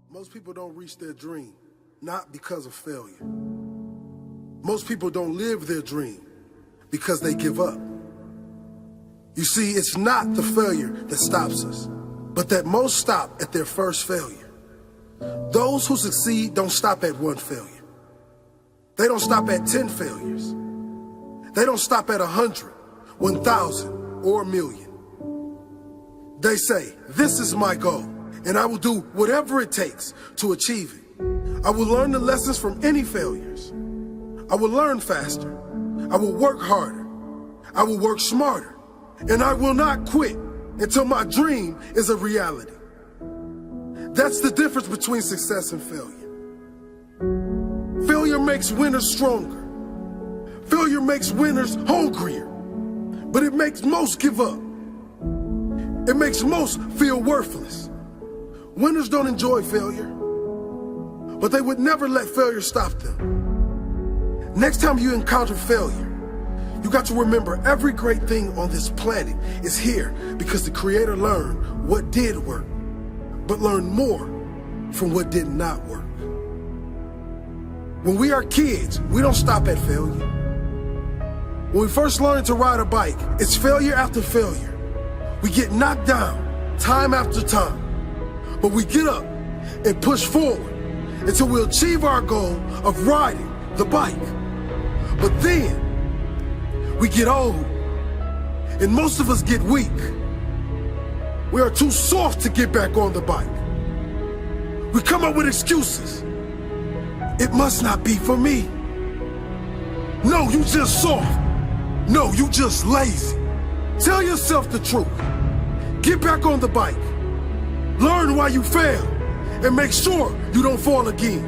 Most people don't reach their dream, not because of failure. Most people don't live their dream because they give up. You see, it's not the failure that stops us, but that most stop at their first failure. Those who succeed don't stop at one failure. They don't stop at 10 failures. They don't stop at 100, 1,000, or a million. They say, this is my goal, and I will do whatever it takes to achieve it. I will learn the lessons from any failures. I will learn faster. I will work harder. I will work smarter. And I will not quit until my dream is a reality. That's the difference between success and failure. Failure makes winners stronger. Failure makes winners hungrier. But it makes most give up. It makes most feel worthless. Winners don't enjoy failure, but they would never let failure stop them. Next time you encounter failure, you got to remember every great thing on this planet is here because the Creator learned what did work, but learned more from what did not work. When we are kids, we don't stop at failure. When we first learn to ride a bike, it's failure after failure. We get knocked down time after time, but we get up and push forward until we achieve our goal of riding the bike. But then we get old, and most of us get weak. We are too soft to get back on the bike. We come up with excuses. It must not be for me. No, you just soft. No, you just lazy. Tell yourself the truth. Get back on the bike. Learn why you failed, and make sure you don't fall again.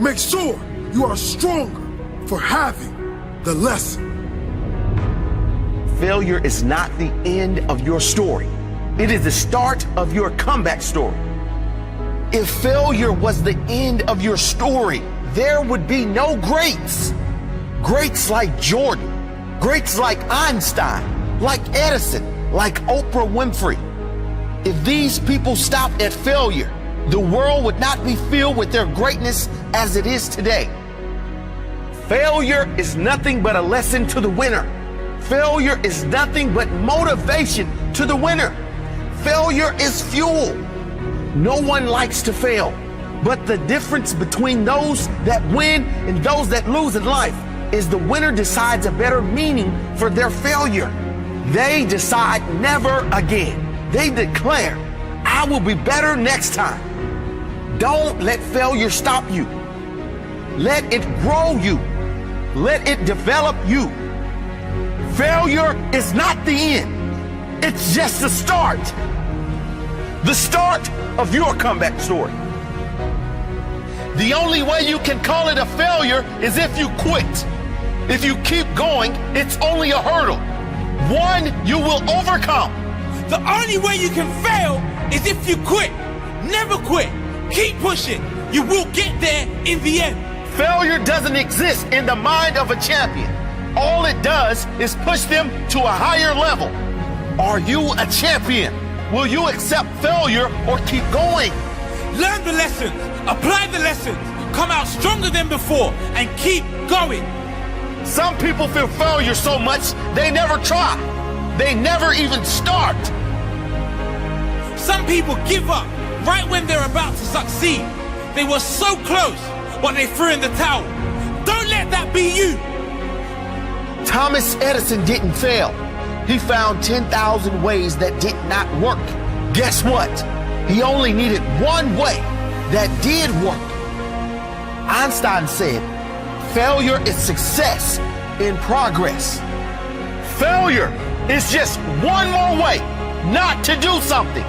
Make sure you are stronger for having the lesson. Failure is not the end of your story. It is the start of your comeback story. If failure was the end of your story, there would be no greats. Greats like Jordan, greats like Einstein, like Edison, like Oprah Winfrey. If these people stopped at failure, the world would not be filled with their greatness as it is today. Failure is nothing but a lesson to the winner. Failure is nothing but motivation to the winner. Failure is fuel. No one likes to fail, but the difference between those that win and those that lose in life is the winner decides a better meaning for their failure. They decide never again. They declare, I will be better next time. Don't let failure stop you. Let it grow you. Let it develop you. Failure is not the end. It's just the start. The start of your comeback story. The only way you can call it a failure is if you quit. If you keep going, it's only a hurdle. One you will overcome. The only way you can fail is if you quit. Never quit. Keep pushing. You will get there in the end. Failure doesn't exist in the mind of a champion. All it does is push them to a higher level. Are you a champion? Will you accept failure or keep going? Learn the lessons, apply the lessons, come out stronger than before, and keep going. Some people fear failure so much they never try. They never even start. Some people give up right when they're about to succeed. They were so close, but they threw in the towel. Don't let that be you. Thomas Edison didn't fail. He found 10,000 ways that did not work. Guess what? He only needed one way that did work. Einstein said, failure is success in progress. Failure is just one more way not to do something.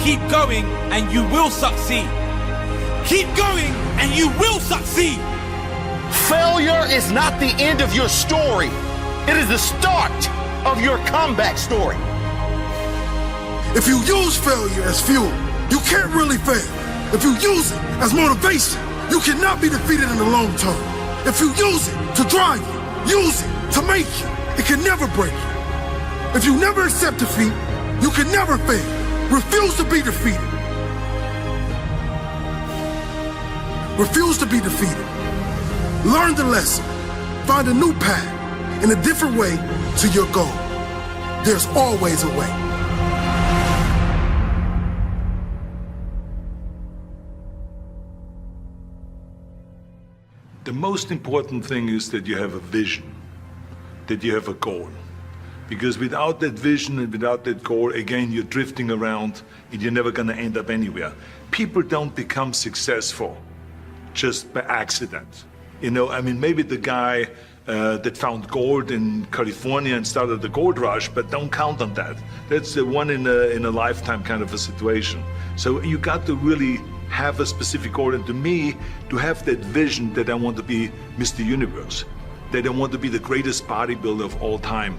Keep going and you will succeed. Keep going and you will succeed. Failure is not the end of your story. It is the start of your comeback story. If you use failure as fuel, you can't really fail. If you use it as motivation, you cannot be defeated in the long term. If you use it to drive you, use it to make you, it can never break you. If you never accept defeat, you can never fail. Refuse to be defeated. Refuse to be defeated. Learn the lesson. Find a new path and a different way to your goal. There's always a way. The most important thing is that you have a vision, that you have a goal. Because without that vision and without that goal, again, you're drifting around and you're never going to end up anywhere. People don't become successful just by accident. You know, I mean, maybe the guy that found gold in California and started the gold rush, but don't count on that. That's the one in a lifetime kind of a situation. So you got to really have a specific goal, and to me, to have that vision that I want to be Mr. Universe, that I want to be the greatest bodybuilder of all time.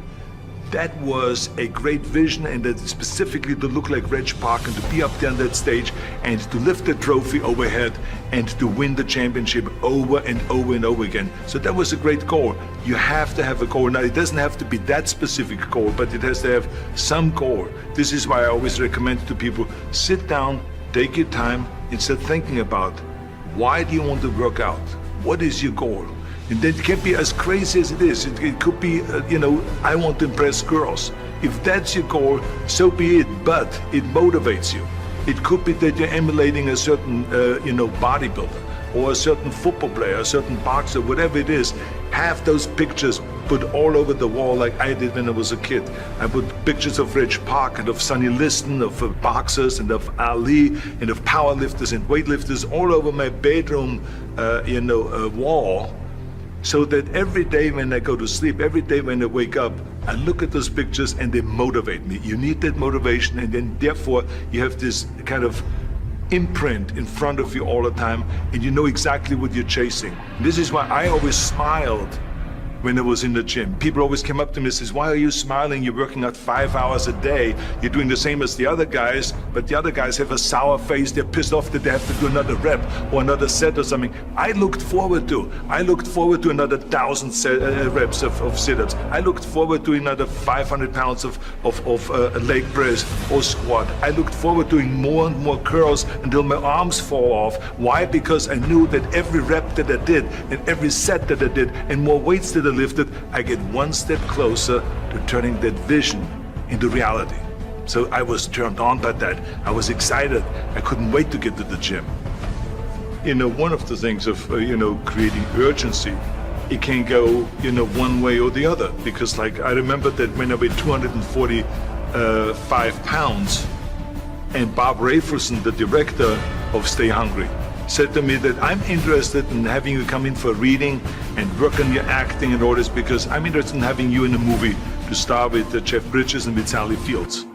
That was a great vision, and that specifically to look like Reg Park and to be up there on that stage and to lift the trophy overhead and to win the championship over and over and over again. So that was a great goal. You have to have a goal. Now, it doesn't have to be that specific goal, but it has to have some goal. This is why I always recommend to people, sit down, take your time, and start thinking about, why do you want to work out? What is your goal? And that can be as crazy as it is. It could be, you know, I want to impress girls. If that's your goal, so be it, but it motivates you. It could be that you're emulating a certain, you know, bodybuilder or a certain football player, a certain boxer, whatever it is. Have those pictures put all over the wall like I did when I was a kid. I put pictures of Reg Park and of Sonny Liston, of boxers and of Ali and of powerlifters and weightlifters all over my bedroom, you know, wall. So that every day when I go to sleep, every day when I wake up, I look at those pictures and they motivate me. You need that motivation, and then therefore you have this kind of imprint in front of you all the time, and you know exactly what you're chasing. This is why I always smiled when I was in the gym. People always came up to me and says, why are you smiling? You're working out 5 hours a day. You're doing the same as the other guys, but the other guys have a sour face. They're pissed off that they have to do another rep or another set or something. I looked forward to another 1,000 reps of sit-ups. I looked forward to another 500 pounds of leg press or squat. I looked forward to doing more and more curls until my arms fall off. Why? Because I knew that every rep that I did and every set that I did and more weights that I lifted, I get one step closer to turning that vision into reality. So I was turned on by that. I was excited. I couldn't wait to get to the gym. You know, one of the things of, you know, creating urgency, it can go, you know, one way or the other. Because like, I remember that when I weighed 245 pounds, and Bob Rafelson, the director of Stay Hungry, said to me that I'm interested in having you come in for a reading and work on your acting and all this, because I'm interested in having you in a movie to star with Jeff Bridges and with Sally Fields.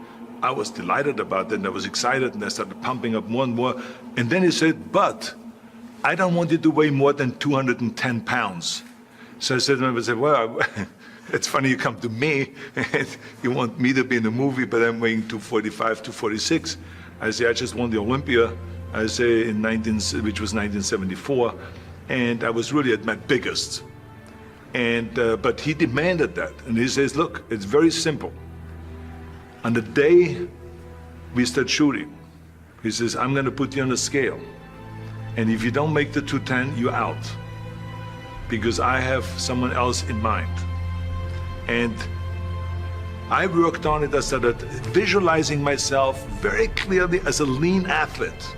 I was delighted about that, and I was excited, and I started pumping up more and more. And then he said, but I don't want you to weigh more than 210 pounds. So I said to him, well, it's funny you come to me, and you want me to be in the movie, but I'm weighing 245, 246. I say, I just won the Olympia. I say which was 1974, and I was really at my biggest. And but he demanded that, and he says, look, it's very simple. On the day we start shooting, he says, I'm going to put you on a scale, and if you don't make the 210, you're out, because I have someone else in mind. And I worked on it. I started visualizing myself very clearly as a lean athlete,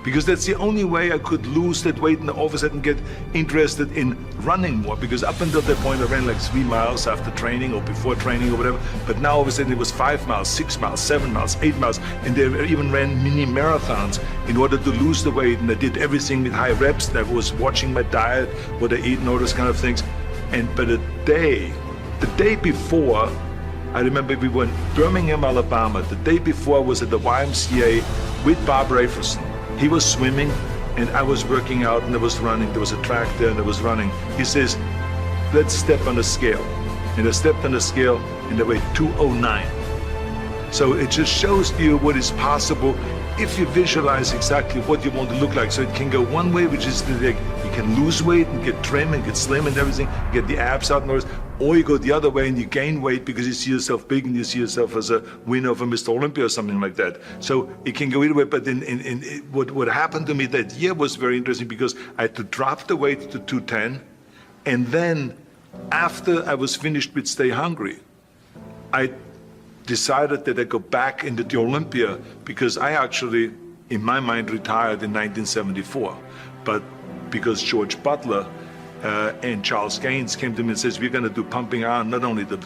because that's the only way I could lose that weight and all of a sudden get interested in running more. Because up until that point I ran like 3 miles after training or before training or whatever, but now all of a sudden it was 5 miles, 6 miles, 7 miles, 8 miles, and they even ran mini marathons in order to lose the weight, and I did everything with high reps, and I was watching my diet, what I eat and all those kind of things. And but the day before, I remember we were in Birmingham, Alabama. The day before I was at the YMCA with Bob Rafelson. He was swimming and I was working out, and I was running. There was a track there and I was running. He says, let's step on the scale. And I stepped on the scale and I weighed 209. So it just shows you what is possible if you visualize exactly what you want to look like, so it can go one way, which is like you can lose weight and get trim and get slim and everything, get the abs out and all this, or you go the other way and you gain weight because you see yourself big and you see yourself as a winner of a Mr. Olympia or something like that. So it can go either way, but what happened to me that year was very interesting because I had to drop the weight to 210, and then after I was finished with Stay Hungry, I decided that I go back into the Olympia because I actually, in my mind, retired in 1974. But because George Butler and Charles Gaines came to me and says, we're going to do Pumping Iron, not only the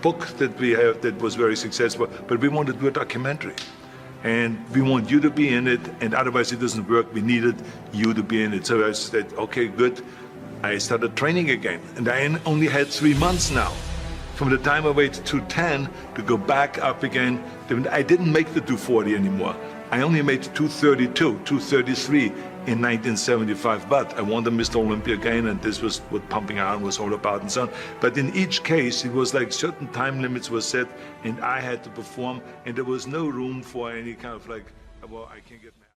book that we have that was very successful, but we want to do a documentary. And we want you to be in it, and otherwise it doesn't work. We needed you to be in it. So I said, okay, good. I started training again, and I only had 3 months now. From the time I weighed 210 to go back up again, I didn't make the 240 anymore. I only made 232, 233 in 1975, but I won the Mr. Olympia again, and this was what Pumping Iron was all about and so on. But in each case, it was like certain time limits were set, and I had to perform, and there was no room for any kind of like, well, I can't get mad.